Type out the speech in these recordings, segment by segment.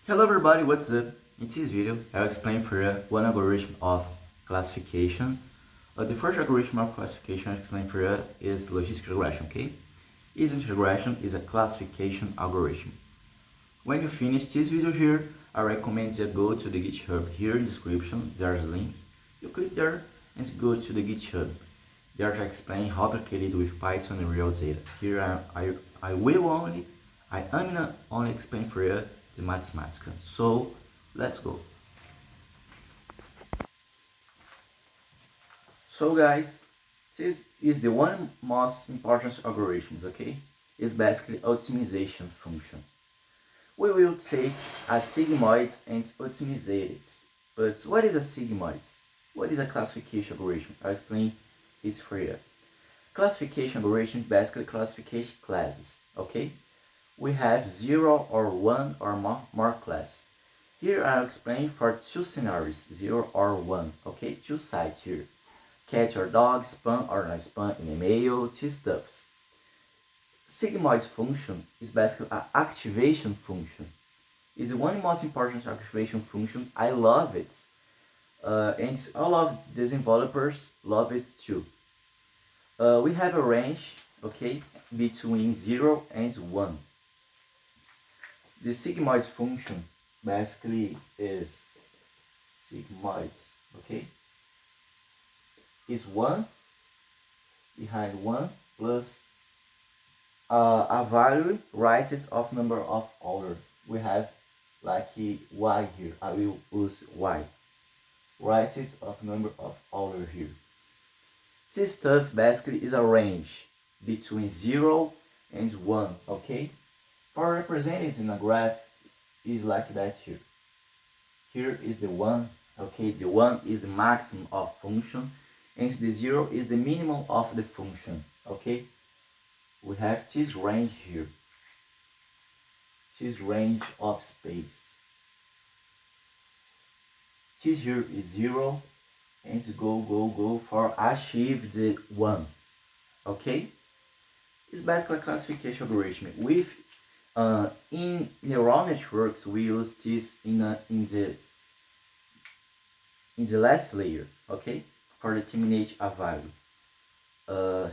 Hello everybody, what's up? In this video, I'll explain for you one algorithm of classification. The first algorithm of classification I'll explain for you is logistic regression, okay? Logistic regression is a classification algorithm. When you finish this video here, I recommend you go to the GitHub. Here in the description, there's a link. You click there and go to the GitHub. There I explain how to create it with Python and real data. Here I am only explain for you the mathematics. So let's go. So guys, this is the one most important algorithms, okay? It's basically optimization function. We will take a sigmoid and optimize it. But what is a sigmoid? What is a classification algorithm? I'll explain it for you. Classification algorithm is basically classification classes, okay? We have 0 or 1 or more class. Here I'll explain for two scenarios, 0 or 1, okay? Two sides here. Cat or dog, spam or not spam in email, two stuffs. Sigmoid function is basically an activation function. It's the one most important activation function. I love it. And all of the developers love it too. We have a range, okay, between 0 and 1. The sigmoid function basically is sigmoid, okay, is 1 behind 1 plus a value rises of number of order. We have like y here. I will use y. Rises of number of order here. This stuff basically is a range between 0 and 1, okay? For represented in a graph is like that here. Here is the 1, okay? The 1 is the maximum of function and the 0 is the minimum of the function, okay? We have this range here. This range of space. This here is 0 and go for achieve the 1, okay? It's basically a classification algorithm. With in neural networks, we use this in the last layer, okay, for determining a value.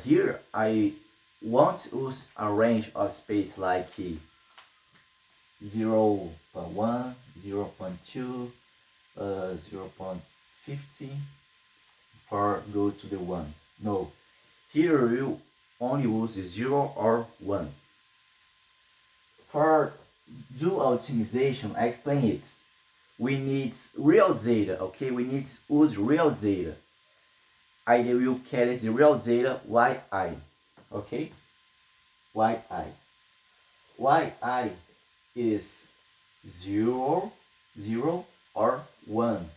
Here I want to use a range of space like 0.1, 0.2, 0.50 for go to the 1. No, here we only use 0 or 1. For do optimization, I explain it. We need real data, okay? We need to use real data. I will carry the real data yi, okay? Yi is 0, 0 or 1.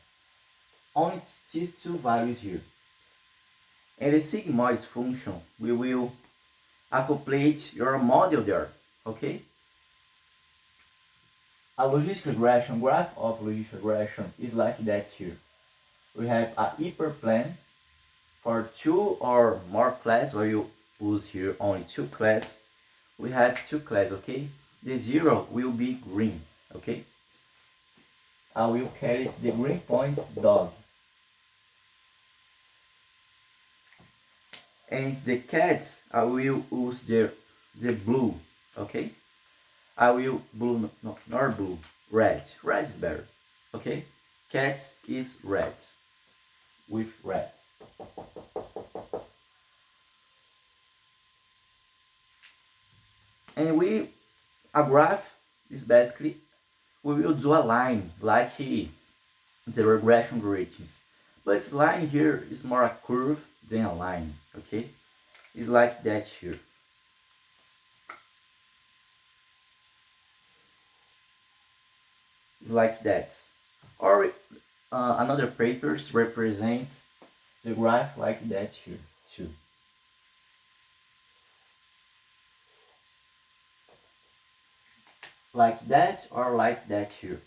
Only these two values here. And the sigmoid function, we will accumulate your model there, okay? A logistic regression, graph of logistic regression is like that here. We have a hyperplane for 2 or more classes. I will use here only 2 classes. We have 2 classes, okay? The 0 will be green, okay? I will carry the green points dog. And the cats, I will use the blue, okay? I will blue, no, not blue, red. Red is better, okay? Cats is red, with red. And a graph is basically, we will do a line like the regression algorithms. But this line here is more a curve than a line, okay? It's like that here. It's like that. Or another papers represents the graph like that here too. Like that or like that here.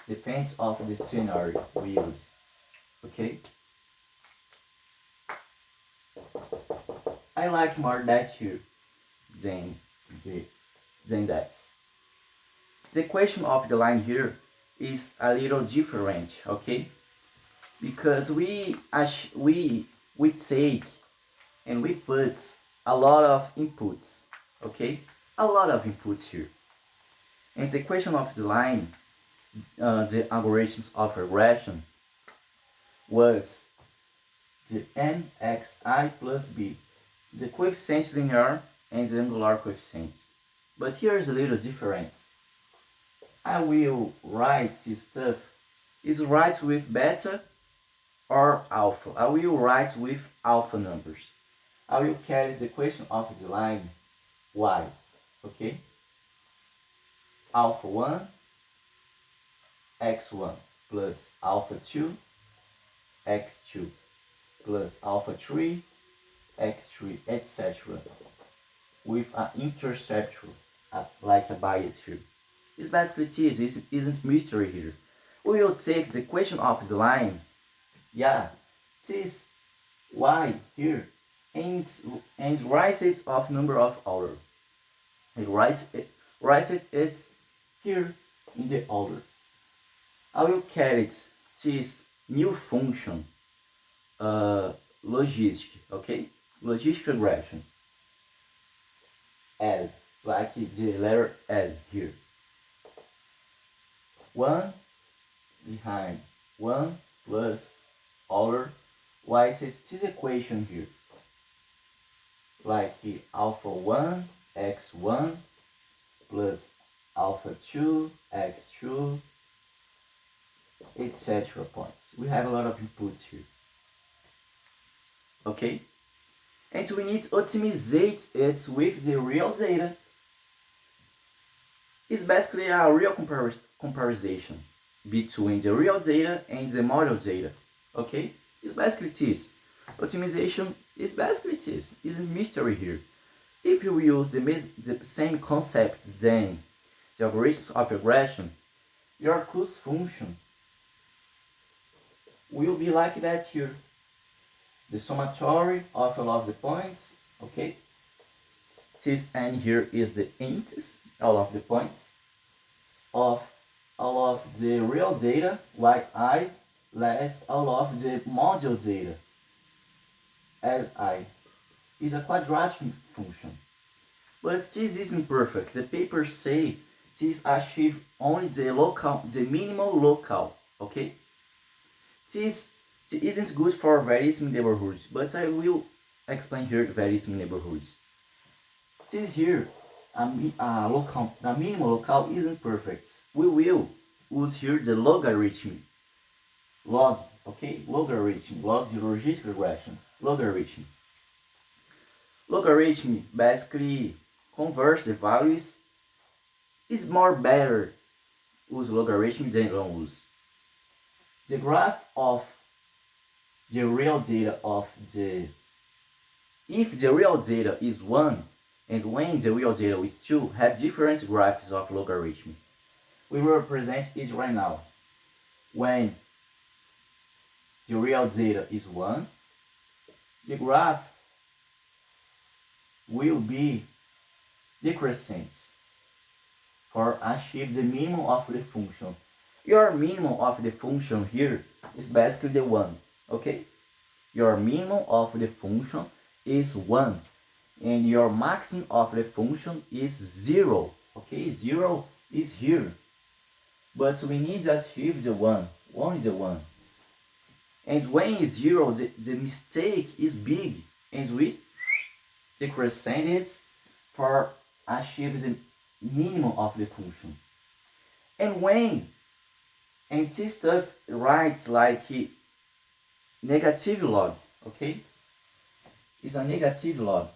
Depends on the scenario we use. Okay? I like more that here than that. The equation of the line here is a little different, okay? Because we take and we put a lot of inputs, okay? A lot of inputs here. And the equation of the line, the algorithms of regression, was the mxi plus b, the coefficients linear and the angular coefficients. But here is a little difference. I will write this stuff is write with beta or alpha. I will write with alpha numbers. I will carry the equation of the line y, okay? Alpha 1 x1 plus alpha 2 x2 plus alpha 3 x3, etc. with an interceptor like a bias here. It's basically this. It isn't mystery here. We will take the equation of the line, yeah, this y here, and write it of number of order. And write it here in the order. I will carry this new function, logistic, okay? Logistic regression. L, like the letter L here. 1 behind 1 plus order y is this equation here, like alpha 1 x1 plus alpha 2 x2, etc. points. We have a lot of inputs here, okay? And we need to optimize it with the real data. It's basically a real comparison between the real data and the model data, okay? It's basically this. Optimization is basically this. It's a mystery here. If you use the same concept than the algorithms of regression, your cost function will be like that here. The summatory of all of the points, okay? This n here is the ints, all of the points, of all of the real data, yi, less all of the model data, li. Is a quadratic function. But this isn't perfect. The papers say this achieves only the minimal local, okay? This isn't good for verissimo neighborhoods, but I will explain here verissimo neighborhoods. This here, a minimal local isn't perfect. We will use here the logarithm, log, okay? Logarithm, log the logistic regression, logarithm. Logarithm basically converts the values. It's more better use logarithm than don't use. The graph of the real data of if the real data is 1 and when the real data is 2 have different graphs of logarithm. We will represent it right now. When the real data is 1, the graph will be decreasing for achieve the minimum of the function. Your minimum of the function here is basically the 1, okay? Your minimum of the function is 1 and your maximum of the function is 0, okay? 0 is here, but we need to achieve the 1, only the 1. And when it's 0, the mistake is big and we decreasing it for achieve the minimum of the function. And when this stuff writes like negative log, okay? It's a negative log.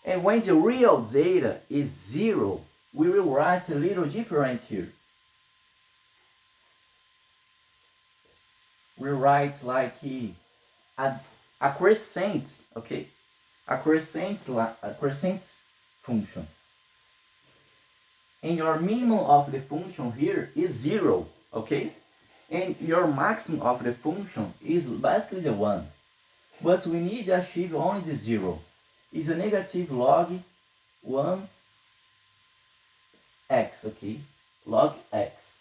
And when the real data is 0, we will write a little different here. We write like a crescent, okay? A crescent function. And your minimum of the function here is 0, okay? And your maximum of the function is basically the 1. But we need to achieve only the 0. It's a negative log 1 x, okay, log x.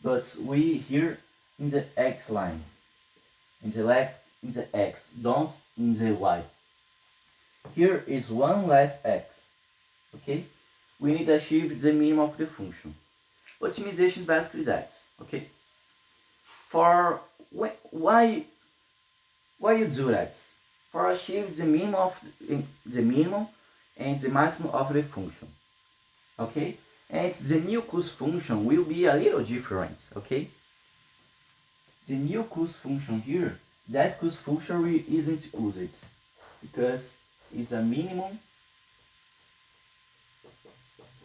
But we here in the x line, in the x, don't in the y. Here is 1 less x, okay? We need to achieve the minimum of the function. Optimization is basically that, okay? For why you do that? For achieve the minimum and the maximum of the function, okay? And the new cos function will be a little different, okay? The new cos function here, that cos function isn't used because it's a minimum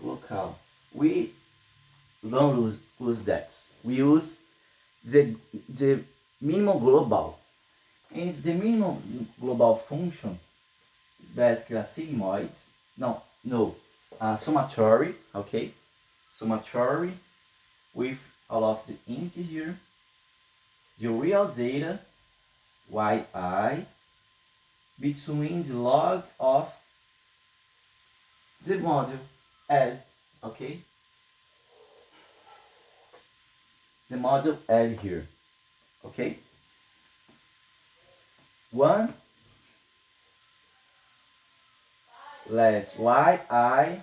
local. We don't use that. We use the minimum global. And the minimum global function is basically a sigmoid. A summatory, okay? Summatory with all of the indices here. The real data, yi, between the log of the model L, okay? The model L here, okay? 1 less yi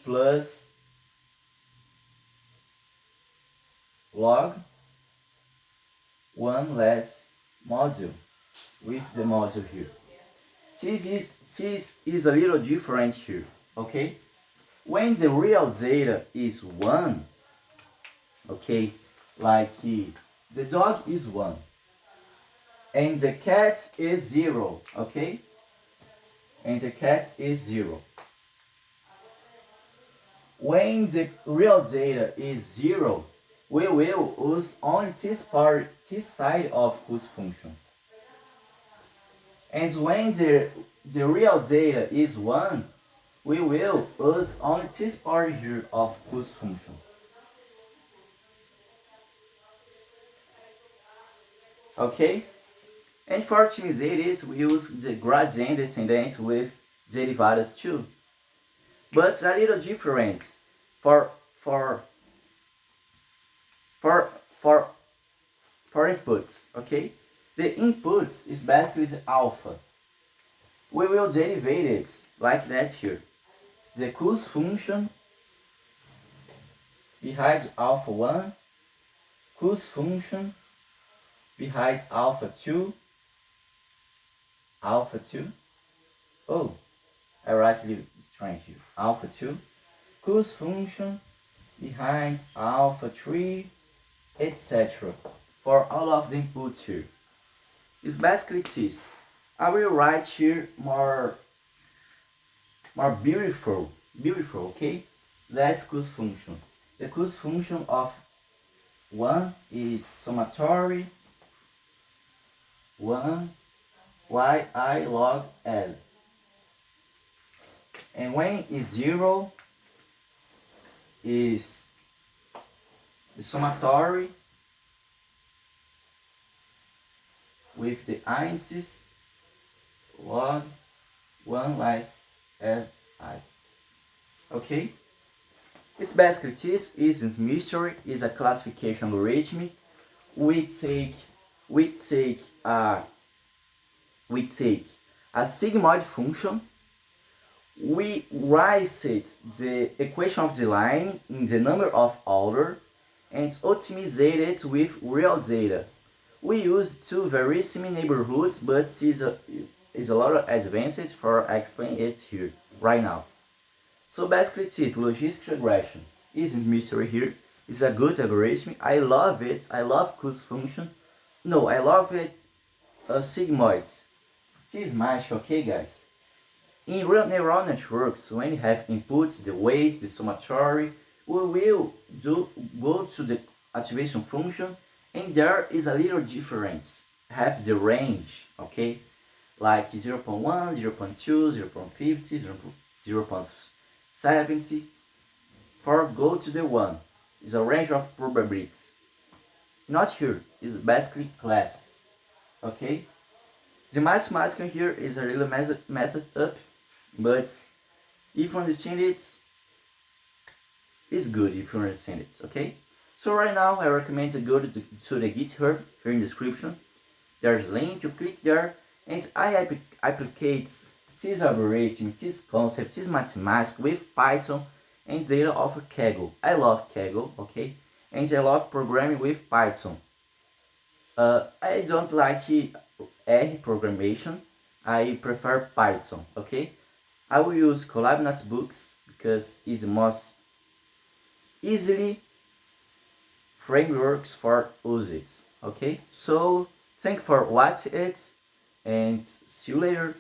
plus log 1 less module with the module here. This is a little different here, okay? When the real data is 1, okay, like the dog is 1 and the cat is 0, okay? And the cat is 0. When the real data is 0, we will use only this side of cos function. And when the real data is 1, we will use only this part here of cos function. Okay? And for optimize it, we use the gradient descendant with derivatives too. But a little difference for inputs, okay? The input is basically the alpha. We will derivate it like that here. The cos function behind alpha 1, cos function behind alpha 2, oh, I write a little strange here, alpha 2, cos function behind alpha 3, etc. for all of the inputs here. It's basically this. I will write here more beautiful, okay? That's cos function. The cos function of 1 is summatory 1 yi log L. And when is 0 is the summatory with the indices log 1 less Li. Okay? It's basically this isn't mystery, is a classification algorithm. We take a sigmoid function. We write the equation of the line in the number of order and optimize it with real data. We use two very similar neighborhoods, but is a lot of advances for explain it here right now. So basically this logistic regression isn't mystery here. It's a good algorithm. I love it. I love cos function. No, I love it sigmoids. This is magic, okay guys? In real neural networks, when you have input, the weight, the summatory, we will go to the activation function, and there is a little difference. Have the range, okay? Like 0.1, 0.2, 0.50, 0.70. For go to the 1, is a range of probabilities. Not here, is basically classes, okay? The mathematical here is a little messed up, but If you understand it, it's good if you understand it, okay? So right now I recommend to go to the GitHub here in the description. There's a link, you click there, and I applicate this algorithm, this concept, this mathematics with Python and data of Kaggle. I love Kaggle, okay? And I love programming with Python. I don't like R programmation. I prefer Python, okay? I will use Colab notebooks because it's the most easily frameworks for use it, okay? So thank for watching it and see you later.